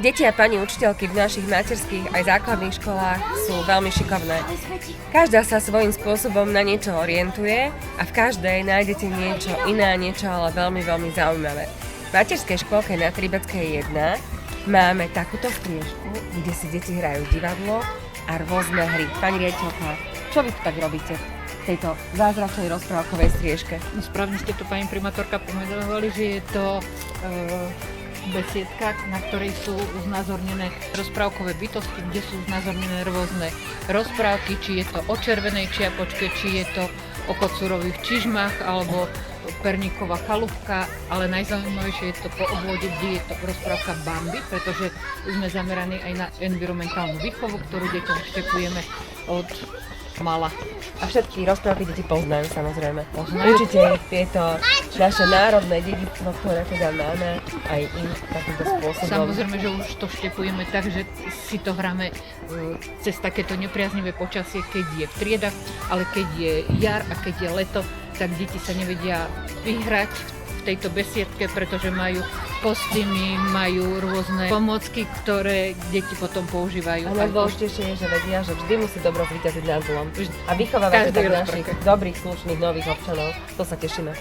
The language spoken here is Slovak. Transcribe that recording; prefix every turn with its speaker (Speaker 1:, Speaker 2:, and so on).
Speaker 1: Deti a pani učiteľky v našich materských aj základných školách sú veľmi šikovné. Každá sa svojím spôsobom na niečo orientuje a v každej nájdete niečo iné, niečo ale veľmi, veľmi zaujímavé. V materskej škôlke na Tribeckej 1 máme takúto striežku, kde si deti hrajú divadlo a rôzne hry. Pani riaditeľka, čo vy tu tak robíte v tejto zázračnej rozprávkovej striežke?
Speaker 2: No, správne ste to, pani primátorka, pomenovali, že je to besiedka, na ktorej sú znázornené rozprávkové bytosti, kde sú znázornené rôzne rozprávky, či je to o červenej čiapočke, či je to o kocúrových čižmách, alebo perníková chalúbka, ale najzaujímavejšie je to po obvode, kde je to rozprávka Bambi, pretože sme zameraní aj na environmentálnu výchovu, ktorú deťom vštepujeme od mala.
Speaker 1: A všetky rozprávky deti poznajú, samozrejme. Určite tieto naše národné dedičstvo, ktoré teda máme, aj im takýmto spôsobom.
Speaker 2: Samozrejme, že už to štepujeme tak, že si to hráme cez takéto nepriaznivé počasie, keď je v triedách, ale keď je jar a keď je leto, tak deti sa nevedia vyhrať v tejto besiedke, pretože majú kostýmy, majú rôzne pomôcky, ktoré deti potom používajú.
Speaker 1: A najdôležitejšie je, že vedia, že vždy musí dobro zvíťaziť nad zlom. A vychovávate tak našich dobrých, slušných, nových občanov. To sa tešíme.